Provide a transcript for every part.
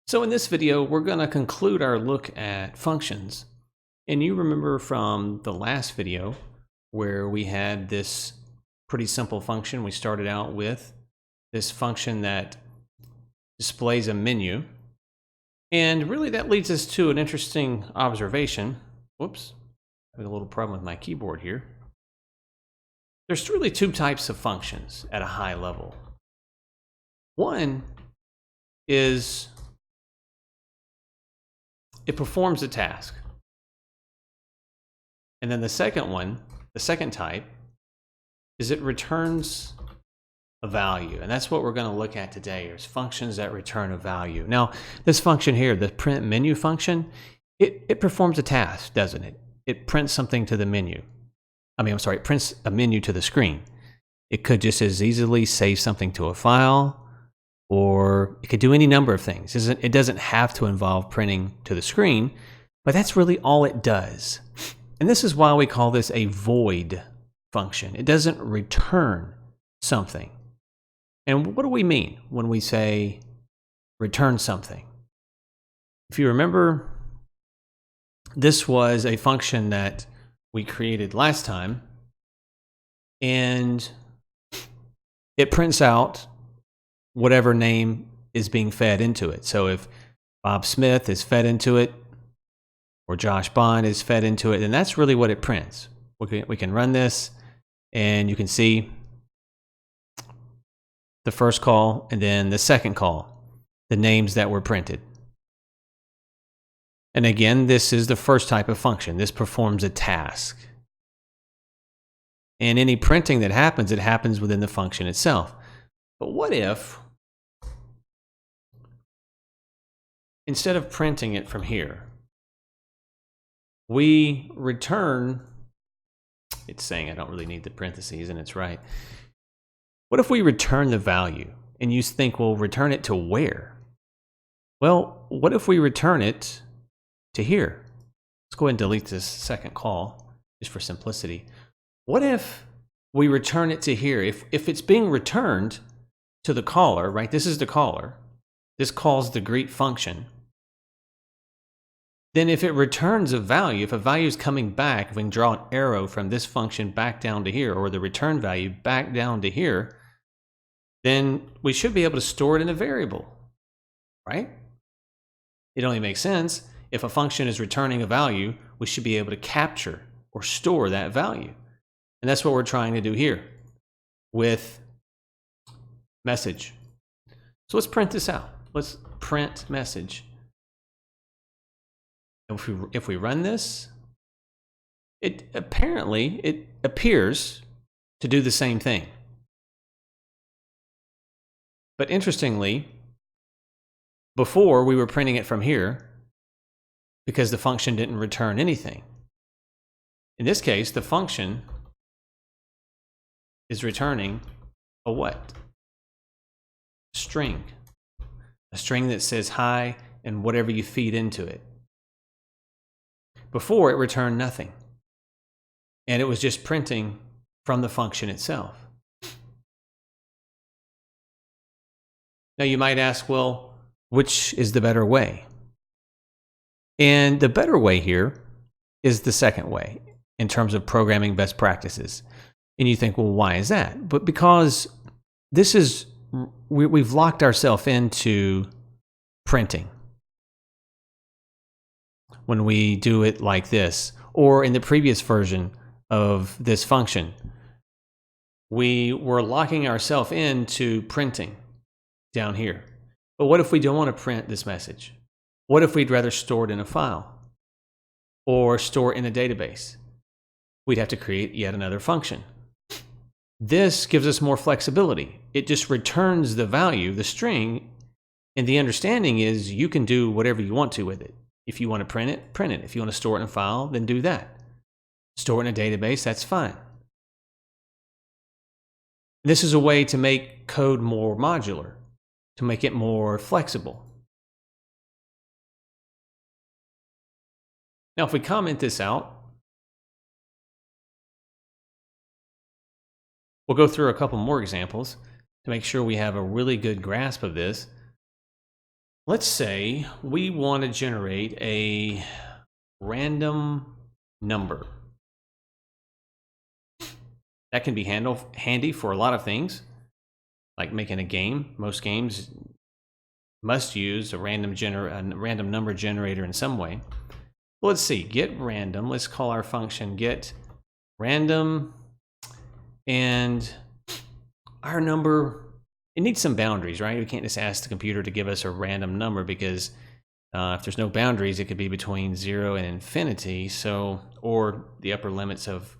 So in this video, we're going to conclude our look at functions. And you remember from the last video where we had this pretty simple function. We started out with this function that displays a menu. And really that leads us to an interesting observation. Whoops, I have a little problem with my keyboard here. There's really two types of functions at a high level. One is it performs a task. And then the second one, the second type, is it returns a value. And that's what we're going to look at today, is functions that return a value. Now, this function here, the print menu function, it performs a task, doesn't it? It prints something to the menu. It prints a menu to the screen. It could just as easily save something to a file, or it could do any number of things. It doesn't have to involve printing to the screen, but that's really all it does. And this is why we call this a void function. It doesn't return something. And what do we mean when we say return something? If you remember, this was a function that we created last time, and it prints out whatever name is being fed into it. So if Bob Smith is fed into it, or Josh Bond is fed into it, then that's really what it prints. We can run this, and you can see the first call and then the second call, the names that were printed. And again, this is the first type of function. This performs a task. And any printing that happens, it happens within the function itself. But what if, instead of printing it from here, we return, it's saying I don't really need the parentheses, and it's right. What if we return the value? And you think, well, return it to where? Well, what if we return it to here? Let's go ahead and delete this second call, just for simplicity. What if we return it to here? If it's being returned to the caller, right? This is the caller. This calls the greet function. Then if it returns a value, if a value is coming back, if we can draw an arrow from this function back down to here, or the return value back down to here, then we should be able to store it in a variable, right? It only makes sense. If a function is returning a value, we should be able to capture or store that value. And that's what we're trying to do here with message. So let's print this out. Let's print message. If we run this, it appears to do the same thing. But interestingly, before we were printing it from here because the function didn't return anything. In this case, the function is returning a what? String. A string that says hi and whatever you feed into it. Before, it returned nothing. And it was just printing from the function itself. Now you might ask, well, which is the better way? And the better way here is the second way in terms of programming best practices. And you think, well, why is that? But because this is, we've locked ourselves into printing when we do it like this, or in the previous version of this function, we were locking ourselves into printing down here. But what if we don't want to print this message? What if we'd rather store it in a file or store it in a database? We'd have to create yet another function. This gives us more flexibility. It just returns the value, the string, and the understanding is you can do whatever you want to with it. If you want to print it, print it. If you want to store it in a file, then do that. Store it in a database, that's fine. This is a way to make code more modular, to make it more flexible. Now, if we comment this out, we'll go through a couple more examples to make sure we have a really good grasp of this. let's say we want to generate a random number. That can be handy for a lot of things, like making a game. Most games must use a random number generator in some way. Well, let's see, get random. Let's call our function get random, and our number, it needs some boundaries, right? We can't just ask the computer to give us a random number, because if there's no boundaries, it could be between 0 and infinity. So, or the upper limits of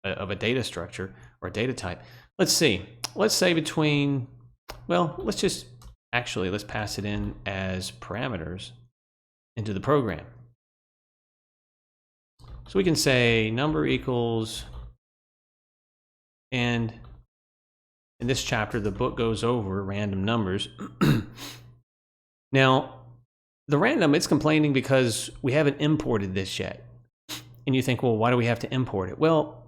a data structure or a data type. Let's see. Let's say between, well, let's pass it in as parameters into the program. So we can say number equals, and in this chapter, the book goes over random numbers. Now, the random, it's complaining because we haven't imported this yet. And you think, well, why do we have to import it? Well,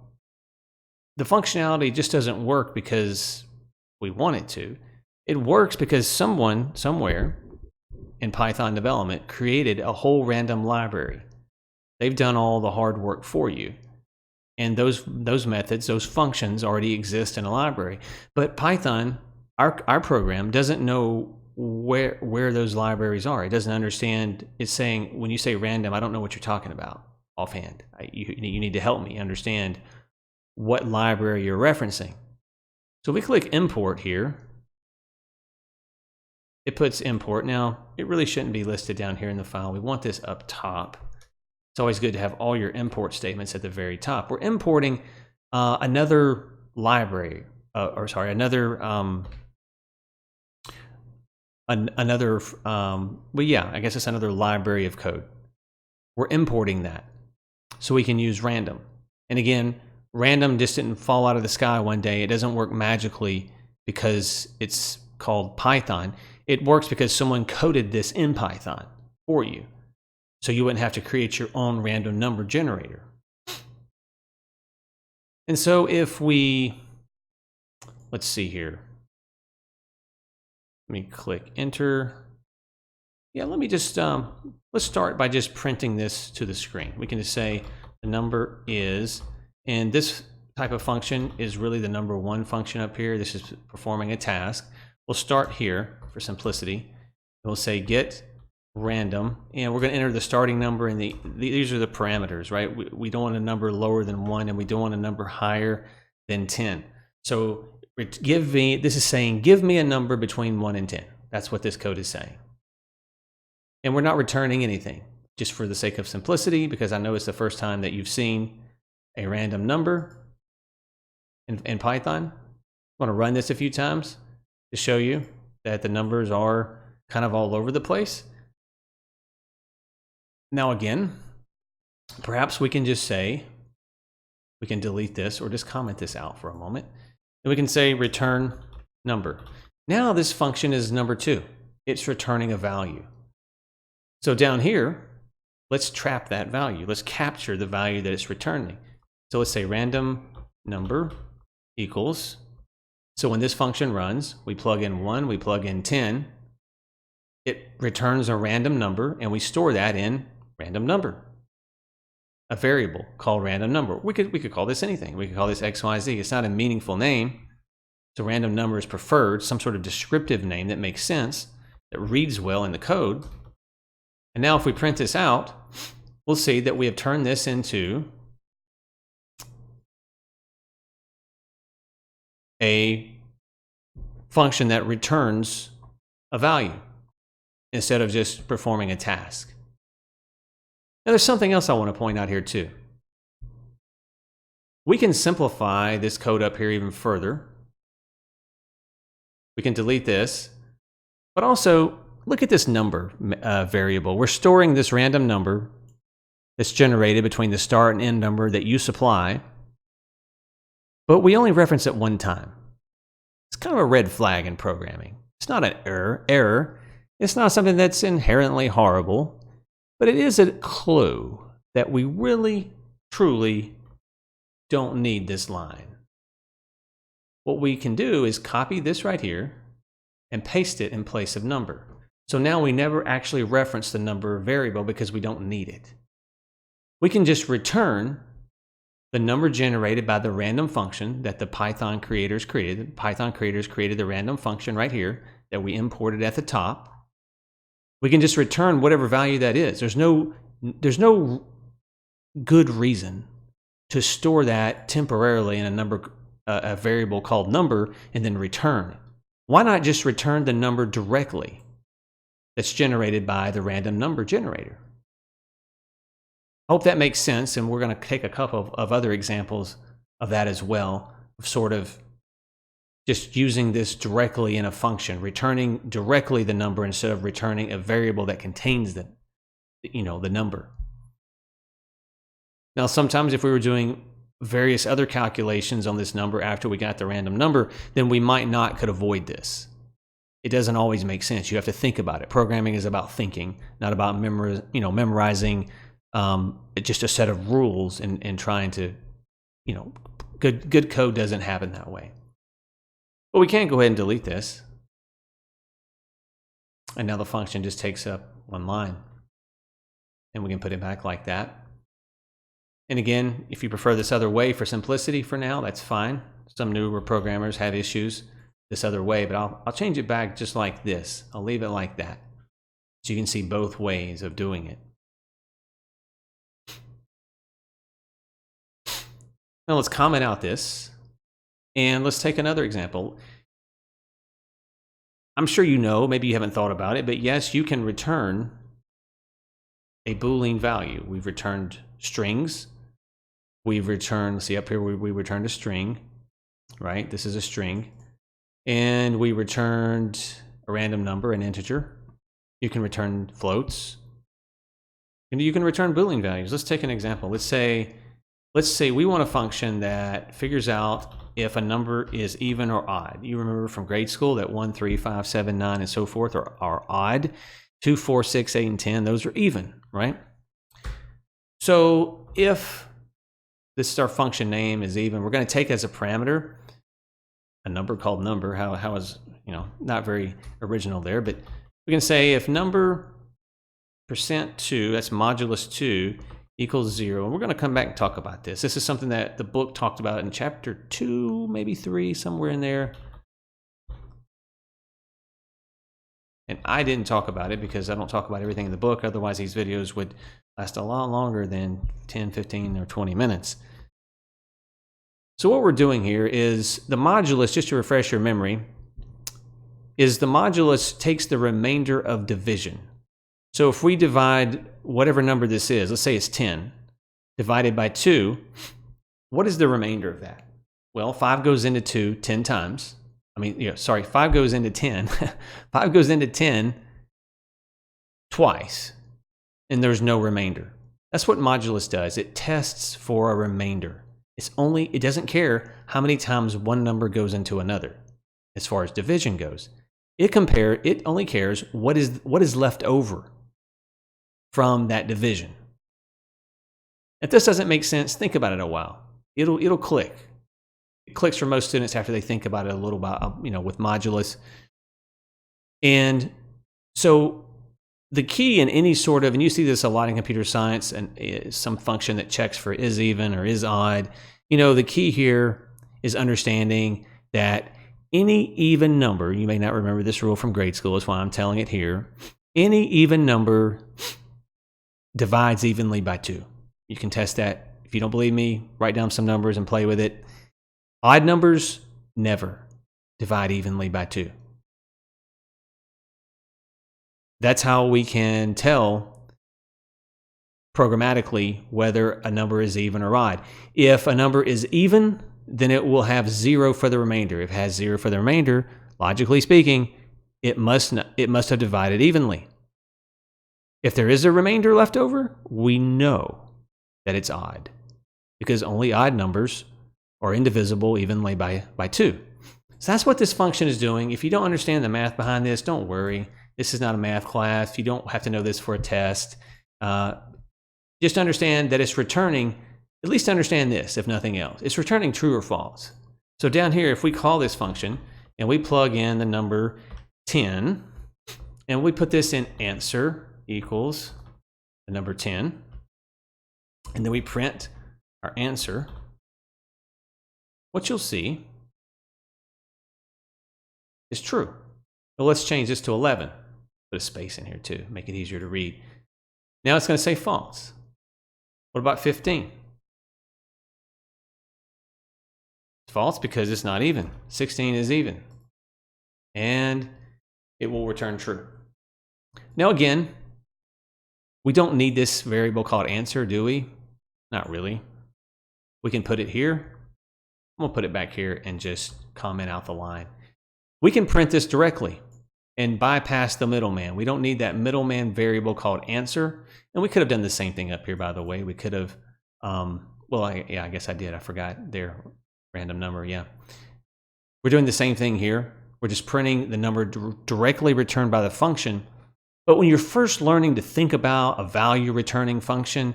the functionality just doesn't work because we want it to. It works because someone, somewhere in Python development, created a whole random library. They've done all the hard work for you. And those methods, those functions already exist in a library. But Python, our program, doesn't know where those libraries are. It doesn't understand. It's saying, when you say random, I don't know what you're talking about offhand. You need to help me understand what library you're referencing. So we click import here. It puts import. Now, it really shouldn't be listed down here in the file. We want this up top. It's always good to have all your import statements at the very top. We're importing another library, another library of code. We're importing that so we can use random. And again, random just didn't fall out of the sky one day. It doesn't work magically because it's called Python. It works because someone coded this in Python for you, so you wouldn't have to create your own random number generator. And so if we, let's see here. Let me click enter. Yeah, let me just, let's start by just printing this to the screen. We can just say the number is, and this type of function is really the number one function up here. This is performing a task. We'll start here for simplicity. We'll say get random, and we're going to enter the starting number, and these are the parameters, right? We don't want a number lower than 1, and we don't want a number higher than 10. So this is saying give me a number between 1 and 10. That's what this code is saying. And we're not returning anything, just for the sake of simplicity, because I know it's the first time that you've seen a random number in Python. I want to run this a few times to show you that the numbers are kind of all over the place. Now again, perhaps we can just say, we can delete this or just comment this out for a moment. And we can say return number. Now this function is number 2. It's returning a value. So down here, let's trap that value. Let's capture the value that it's returning. So let's say random number equals. So when this function runs, we plug in 1, we plug in 10. It returns a random number, and we store that in random number, a variable called random number. We could call this anything. We could call this XYZ. It's not a meaningful name, so random number is preferred, some sort of descriptive name that makes sense, that reads well in the code. And now if we print this out, we'll see that we have turned this into a function that returns a value instead of just performing a task. Now there's something else I want to point out here too. We can simplify this code up here even further. We can delete this, but also look at this number variable. We're storing this random number that's generated between the start and end number that you supply, but we only reference it one time. It's kind of a red flag in programming. It's not an error. It's not something that's inherently horrible, but it is a clue that we really, truly don't need this line. What we can do is copy this right here and paste it in place of number. So now we never actually reference the number variable because we don't need it. We can just return the number generated by the random function that the Python creators created. The Python creators created the random function right here that we imported at the top. We can just return whatever value that is. There's no good reason to store that temporarily in a variable called number and then return. Why not just return the number directly that's generated by the random number generator? I hope that makes sense, and we're going to take a couple of other examples of that as well, of sort of just using this directly in a function, returning directly the number instead of returning a variable that contains the number. Now, sometimes if we were doing various other calculations on this number after we got the random number, then we could avoid this. It doesn't always make sense. You have to think about it. Programming is about thinking, not about memorizing just a set of rules and trying to, good code doesn't happen that way. But we can go ahead and delete this. And now the function just takes up one line. And we can put it back like that. And again, if you prefer this other way for simplicity for now, that's fine. Some newer programmers have issues this other way, but I'll change it back just like this. I'll leave it like that. So you can see both ways of doing it. Now let's comment out this, and let's take another example. I'm sure you know, maybe you haven't thought about it, but yes, you can return a Boolean value. We've returned strings. We've returned, see up here, we returned a string, right? This is a string. And we returned a random number, an integer. You can return floats. And you can return Boolean values. Let's take an example. Let's say we want a function that figures out if a number is even or odd. You remember from grade school that 1, 3, 5, 7, 9, and so forth are odd. 2, 4, 6, 8, and 10, those are even, right? So if this is our function name is even, we're going to take as a parameter a number called number. How is, not very original there, but we can say if number %2, that's modulus 2, equals 0. And we're going to come back and talk about this. This is something that the book talked about in chapter 2, maybe 3, somewhere in there. And I didn't talk about it because I don't talk about everything in the book. Otherwise, these videos would last a lot longer than 10, 15, or 20 minutes. So what we're doing here is the modulus, just to refresh your memory, is the modulus takes the remainder of division. So if we divide whatever number this is, let's say it's 10, divided by 2, what is the remainder of that? Well, 5 goes into 2 10 times. 5 goes into 10. 5 goes into 10 twice, and there's no remainder. That's what modulus does. It tests for a remainder. It doesn't care how many times one number goes into another as far as division goes. It only cares what is left over from that division. If this doesn't make sense, think about it a while. It'll click. It clicks for most students after they think about it a little bit, with modulus. And so the key in any sort of, and you see this a lot in computer science, and some function that checks for is even or is odd. The key here is understanding that any even number, you may not remember this rule from grade school, that's why I'm telling it here. Any even number divides evenly by 2. You can test that. If you don't believe me, write down some numbers and play with it. Odd numbers never divide evenly by 2. That's how we can tell programmatically whether a number is even or odd. If a number is even, then it will have 0 for the remainder. If it has 0 for the remainder, logically speaking, it must have divided evenly. If there is a remainder left over, we know that it's odd, because only odd numbers are indivisible evenly by 2. So that's what this function is doing. If you don't understand the math behind this, don't worry. This is not a math class. You don't have to know this for a test. Just understand that it's returning, at least understand this, if nothing else. It's returning true or false. So down here, if we call this function and we plug in the number 10, And we put this in answer equals the number 10. And then we print our answer. What you'll see is true. Well, let's change this to 11. Put a space in here too, make it easier to read. Now it's going to say false. What about 15? It's false because it's not even. 16 is even. And it will return true. Now again, we don't need this variable called answer, do we? Not really. We can put it here. I'm going to put it back here and just comment out the line. We can print this directly and bypass the middleman. We don't need that middleman variable called answer. And we could have done the same thing up here, by the way. We could have, I guess I did. I forgot their random number, yeah. We're doing the same thing here. We're just printing the number directly returned by the function. But when you're first learning to think about a value returning function,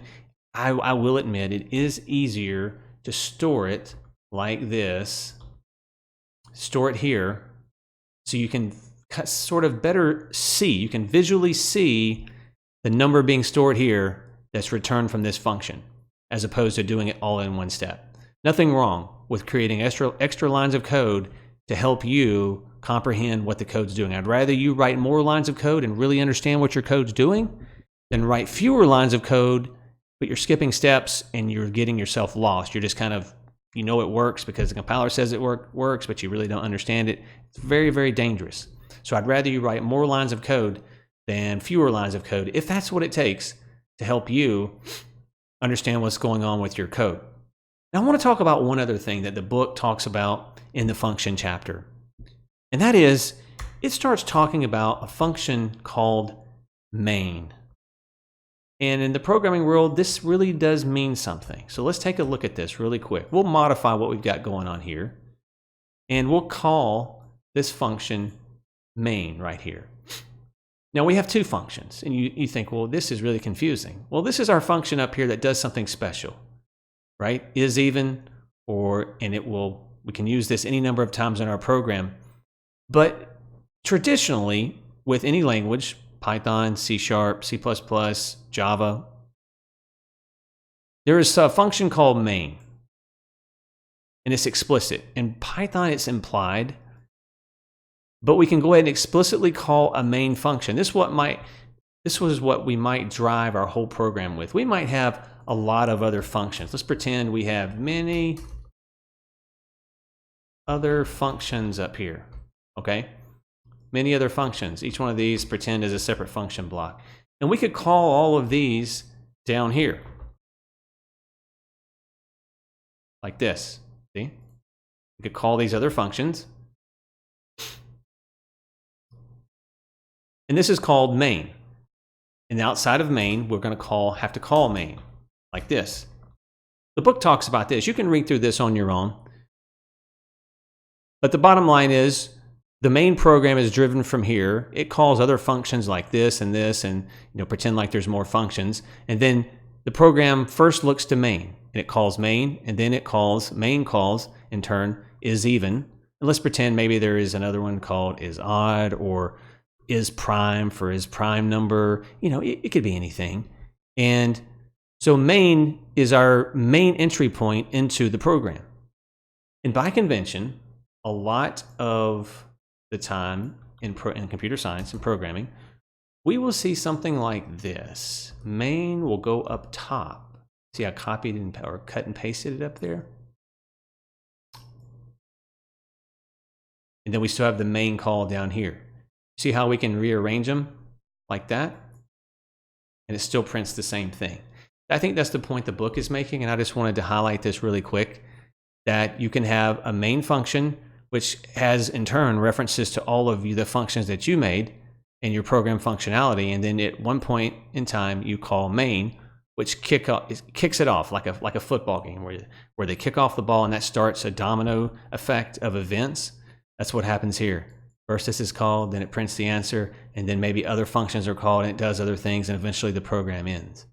I will admit it is easier to store it like this. Store it here so you can sort of better see. You can visually see the number being stored here that's returned from this function, as opposed to doing it all in one step. Nothing wrong with creating extra lines of code to help you comprehend what the code's doing. I'd rather you write more lines of code and really understand what your code's doing than write fewer lines of code, but you're skipping steps and you're getting yourself lost. You're just kind of, you know it works because the compiler says it works, but you really don't understand it. It's very, very dangerous. So I'd rather you write more lines of code than fewer lines of code, if that's what it takes to help you understand what's going on with your code. Now I want to talk about one other thing that the book talks about in the function chapter. And that is, it starts talking about a function called main. And in the programming world, this really does mean something. So let's take a look at this really quick. We'll modify what we've got going on here. And we'll call this function main right here. Now we have two functions. And you think, well, this is really confusing. Well, this is our function up here that does something special, right? Is even, we can use this any number of times in our program. But traditionally, with any language, Python, C#, C++, Java, there is a function called main. And it's explicit. In Python, it's implied. But we can go ahead and explicitly call a main function. This was what we might drive our whole program with. We might have a lot of other functions. Let's pretend we have many other functions up here. Okay? Many other functions. Each one of these pretend is a separate function block. And we could call all of these down here. Like this. See? We could call these other functions. And this is called main. And outside of main, we're going to have to call main. Like this. The book talks about this. You can read through this on your own. But the bottom line is, the main program is driven from here. It calls other functions like this, and pretend like there's more functions. And then the program first looks to main, and it calls main, and then main calls, in turn, is even. And let's pretend maybe there is another one called is odd, or is prime for is prime number. It could be anything. And so main is our main entry point into the program. And by convention, a lot of the time in computer science and programming, we will see something like this. Main will go up top. See, I copied or cut and pasted it up there. And then we still have the main call down here. See how we can rearrange them like that? And it still prints the same thing. I think that's the point the book is making, and I just wanted to highlight this really quick, that you can have a main function which has in turn references to all of the functions that you made in your program functionality, and then at one point in time you call main, which kicks it off like a football game where they kick off the ball, and that starts a domino effect of events. That's what happens here. First this is called, then it prints the answer, and then maybe other functions are called and it does other things, and eventually the program ends.